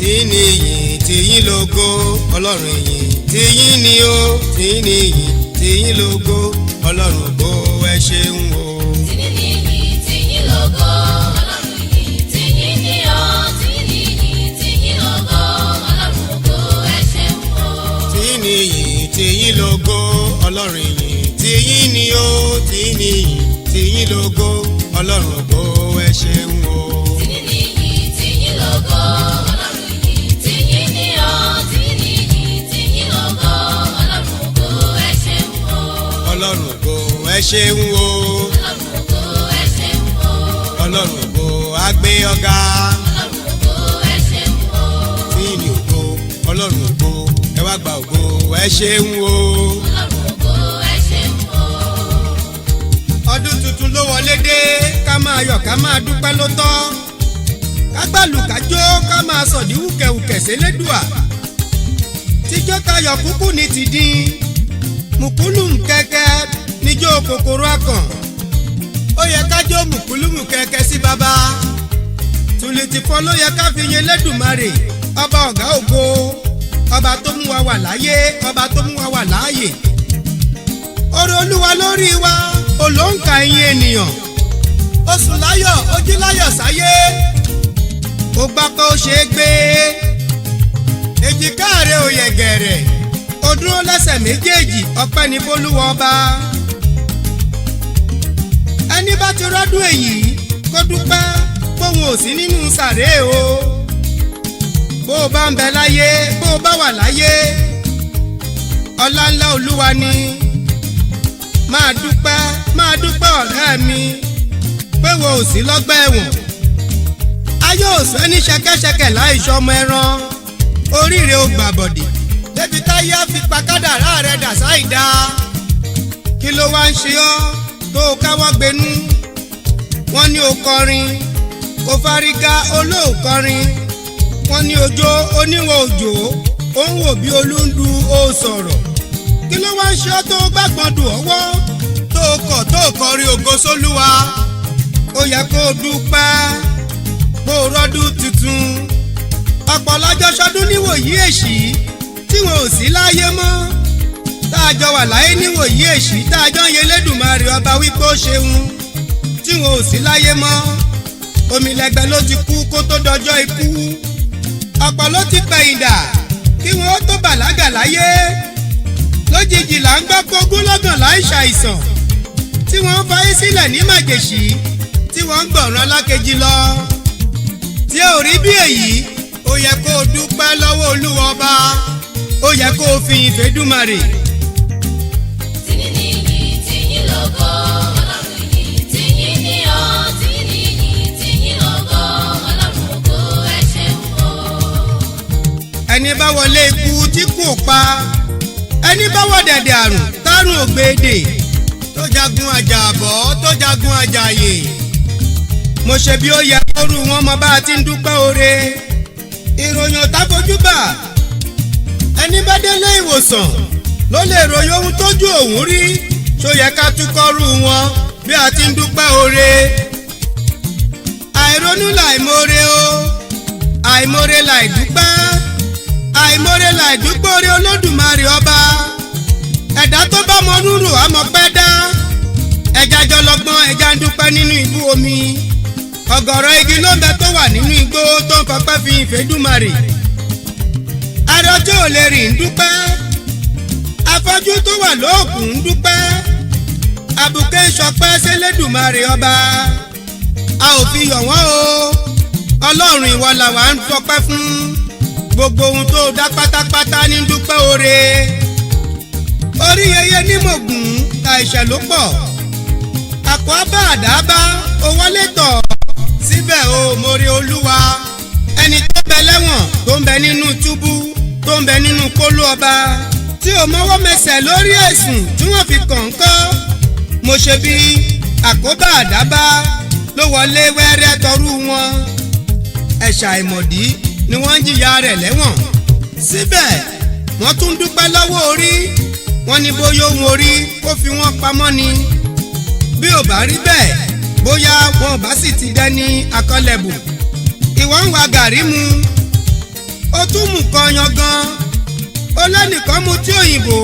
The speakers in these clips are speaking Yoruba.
tìyín ni ìyìn tìyín lógo ọlọ́run ìyìn tìyín ni ó tìyín ni ìyìn tìyín lógo ọlọ́run ògo ẹ ṣeun o. tìyín ni ìyìn tìyín lógo ọlọ́run ìyìn tìyín ni ó tìyín ni ìyìn tìyín lógo ọlọ́run ògo ẹ ṣeun o. tìyín ni ìyìn tìyín lógo ọlọ́run ìyìn tìyín ni ó tìyín ni ìyìn tìyín lógo ọlọ́run ògo ẹ ṣeun o. tìyín ni ìyìn tìyín lógo ọlọ́run ìyìn tìyín ni ó tìyín ni ìyìn tìyín lógo ọlọ́run ògo ẹ ṣeun o. ọlọ́run ògo ẹ ṣeun o. ọlọ́run ògo ẹ ṣeun o. ọlọ́run ògo á gbé ọ̀gá. ọlọ́run ògo ẹ ṣeun o. tìyín ni ògo ọlọ́run ògo ẹ wá gba ògo ẹ ṣeun o. ọlọ́run ògo ẹ ṣeun o. ọdún tuntun ló wọlé dé ká máa yọ̀ ká máa dúpẹ́ ló tọ́ ká gbàlù kájó ká máa sọ̀dí wùkẹ̀wùkẹ̀ sélédùà tíjọ́ tayọ̀ kúkú ní ti dín mùkúlùm kẹ̀kẹ́ níjó kòkòrò akàn ó yẹ kájó mùkúlùmù kẹ̀kẹ́ sí baba tùlìtìfọ́ ló yẹ ká fi yin Elédùmarè ọba ọ̀gá ògo ọba tó mú wa wà láyé ọba tó mú wa wà láàyè ọ̀rọ̀ Olúwa lórí wa olóǹkà ẹ̀yin ènìyàn ó sùn láyọ̀ ó jí láyọ̀ sáyé ó gbà pé ó ṣe é gbé èjìká rẹ̀ ò yẹ̀gẹ̀rẹ̀ ó dúró lẹ́sẹ̀ méjèèjì ọpẹ́ ní f'Olúwa ọba ẹni bá ti rọ́dún èyí kó dúpẹ́ bóun ò sí nínú sàré o bó o bá ń bẹ láyé bó o bá wà láyé ọlá ńlá Olúwa ni máa dúpẹ́ ọ̀rẹ́ mi pé wo ò sí lọ́gbà ẹ̀wọ̀n ayé ò sọ ní ṣẹ̀kẹ̀ṣẹ̀kẹ̀ láì ṣọmọ ẹran oríire ò gbàbọ̀dì débi táyé á fi pa kádàrá rẹ̀ dà sáìdá kí ló wá ń ṣe ọ́ tó o káwọ́ gbénú wọ́n ní o kọrin o fárígá olóòkọrin wọ́n ní ojó oníwọ̀ òjò ó ń wò bí olúndu ó sọ̀rọ̀ kí ló wá ń ṣe ọ́ tó o gbàgbọ́n dùn ọwọ́ tó o kọ̀ tó o kọrin ògo sólúwa ó yẹ kó o dúpẹ́ kó o rọ́dún tuntun ọ̀pọ̀ lọ́jọ́ ṣọdún níwòyí èṣí tí wọn ò sí láyé mọ́ tá a jọ wà láyé níwòyí èṣí tá a jọ ń yẹ Elédùmarè ọba wípé ó ṣeun tí wọn ò sí láyé mọ́ omilẹ̀gbẹ́ ló ti kú kó tó dọjọ́ ikú ọ̀pọ̀ ló ti pẹ̀yìndà kí wọn ó tó bàlágà láyé lójijì là ń gbọ́ kógún lọ́gàn láì ṣàìsàn tí wọ́n ń fayé sílẹ̀ ní màjèṣí tí wọ́n ń gbọ̀ràn alákejì lọ tí ò rí bí èyí ó yẹ kó o dúpẹ́ lọ́wọ́ Olúwa ọba ó yẹ kó o fi ìfẹ́ dùmarè. tìyín ni ìyìn tìyín lógo ọlọ́run ìyìn tìyín ni ó tìyín ni ìyìn tìyín lógo ọlọ́run ògo ẹ ṣeun o. ẹni bá wọlé ikú tí kò pa ẹni bá wọ dẹ̀dẹ̀ àrùn tárùn ògbédè tó jagun àjàbọ̀ tó jagun àjàyè mo ṣe bí ó yẹ kóru wọn mọ bá a ti ń dúpẹ́ oore ìròyìn ò táfojúbà ẹni bá délé ìwòsàn ló lè ròyìn ohun tójú òun rí ṣó yẹ ká túkọ́rù wọn bí a ti ń dúpẹ́ oore àìronú làìmoore o àìmoore làìdúpẹ́ àìmoore làìdúpẹ́ oore Olódùmarè ọba ẹ̀dá tó bá mọ rúrù àmọ́ pẹ́ dá ẹja jọlọgbọ́n ẹja ń dúpẹ́ nínú ibú omi ọ̀gọ̀rọ̀ igi ló ń bẹ tó wà nínú igbó tó ń fọpẹ́ fi ìfẹ́ dùmarè arọ́jọ́ ò lè rìn ń dúpẹ́ afọ́jú tó wà lóòkùn ń dúpẹ́ àbùké ìṣọpẹ́ s'Elédùmarè ọba a ò fi yọ̀ wọ́n o Ọlọ́run ìwọ làwa ń fọpẹ́ fún gbogbo ohun tó dá pátápátá ní dúpẹ́ oore orí yẹyẹ ní mògùn ta ìṣẹ̀ ló pọ̀ àpò abá àdábá owó létọ̀ síbẹ̀ o mo rí Olúwa ẹni tó bẹ lẹ́wọ̀n tó ń bẹ nínú túbú tó ń bẹ nínú kóló ọba tí ò mọ́wọ́ mẹsẹ̀ lórí ẹ̀sùn tí wọ́n fi kàn kọ́ mo ṣe bí àkóbá àdábá ló wọlé wẹ́rẹ́ tọrú wọn ẹ̀ṣà ìmọ̀dí ni wọ́n ń jìyà rẹ̀ lẹ́wọ̀n síbẹ̀ wọ́n tún dúpẹ́ lọ́wọ́ orí wọ́n ní bóyá ohun orí kó fi wọ́n pamọ́ ni bí ò bá rí bẹ́ẹ̀ bóyá wọn ò bá sì ti dẹ́ni akọ́lẹ̀bù ìwọ ń wa gàrí mu ó tún mú kan yangan ó lẹ́nìkan mu tí òyìnbó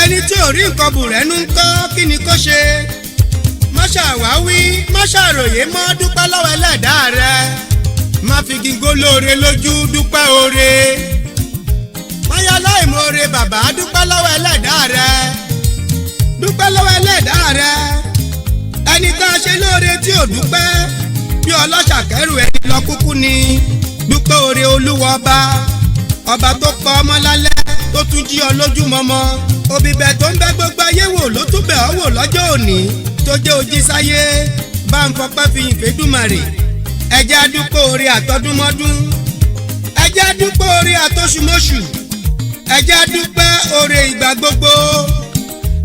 ẹni tí ò rí nǹkan bù rẹ́nu ń kọ́ kí ni kó ṣe má ṣàwáwí má ṣàròyé mọ́ dúpẹ́ lọ́wọ́ ẹlẹ́dàá rẹ má fi gígó lóore lójú dúpẹ́ oore má yá láìmoore bàbá dúpẹ́ lọ́wọ́ ẹlẹ́dàá rẹ dúpẹ́ lọ́wọ́ ẹlẹ́dàá rẹ ẹni tá a ṣe lóore tí ò dúpẹ́ bí ọlọ́ṣà kẹrù ẹni lọ kúkú ni dúpẹ́ oore olúwa ọba tó pa ọmọ lálẹ́ tó tún jí ọ lójúmọmọ òbíbẹ̀ tó ń bẹ gbogbo ayé wò ló tún bẹ̀ ọ́ wò lọ́jọ́ òní tó jẹ́ ojí sáyé bá ń fọpẹ́ fi ìfẹ́dùmarè ẹ jẹ́ a dúpẹ́ oore àtọdúnmọ́dún ẹ jẹ́ a dúpẹ́ oore àtọṣùmọ́ṣù ẹ jẹ́ a dúpẹ́ oore ìgbà gbogbo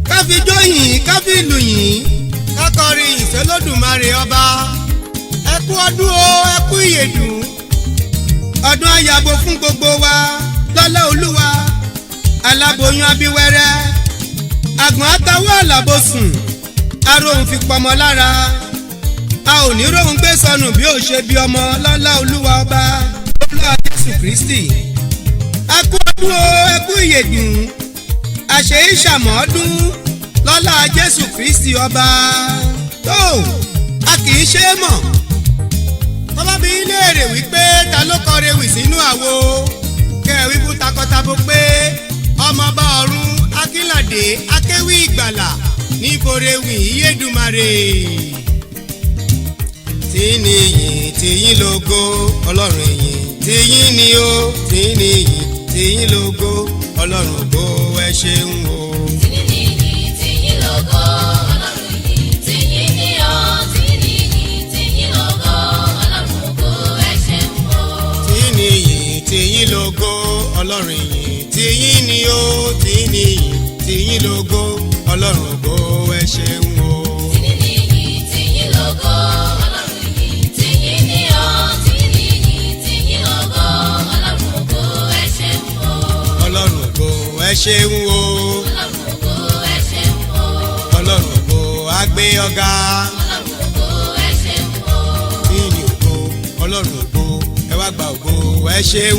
ká fi jó yìn ká fi lù yìn ká kọrin ìfẹ́lódùmarè ọba ẹ kú ọdún o ẹ kú ìyèdùn ọdún àyàbò fún gbogbo wa lọ́lá olúwa aláboyún abíwẹ́rẹ́ àgbọ̀n àtàwọ̀ àlàbòsùn aróhùn fi pọmọ lára a ò ní róhùn gbé sọnù bí ó ṣe bí ọmọ lọ́lá olúwa ọba lọ́lá Jésù Kristi a kú ọdún o ẹ kú ìyèdùn àṣẹ ìṣàmọ́dún lọ́lá Jésù Kristi ọba tó a kì í ṣe é mọ̀ tọ́ba bí léèrè wípé ta ló kọ rewì sínú àwo kẹwì fún takọtabo pé ọmọọba ọ̀run akínládé akéwì ìgbàlà ní forewì ìyédùmarè. tí ní yìn tí yín lógo ọlọ́run yìn tí yín ni ó tí ní yìn tí yín lógo ọlọ́run ògo ẹ ṣeun o. tí ní yìn tí yín lógo ọlọ́run yìn tí yín ni ó tí ní yìn tí yín lógo ọlọ́run ògo ẹ ṣeun o. tí ní yìn tí yín lógo ọlọ́run yìn tí yín ni ó tí ní yìn tí yín lógo ọlọ́run ògo ẹ ṣeun o. tí ní yìn tí yín lógo ọlọ́run yìn tí yín ni ó tí ní yìn tí yín lógo ọlọ́run ògo ẹ ṣeun o. ọlọ́run ògo ẹ ṣeun o. ọlọ́run ògo ẹ ṣeun o. ọlọ́run ògo á gbé ọ̀gá. ọlọ́run ògo ẹ ṣeun o. tí ní ògo ọlọ́run ògo ẹ wá gba ògo ẹ ṣeun.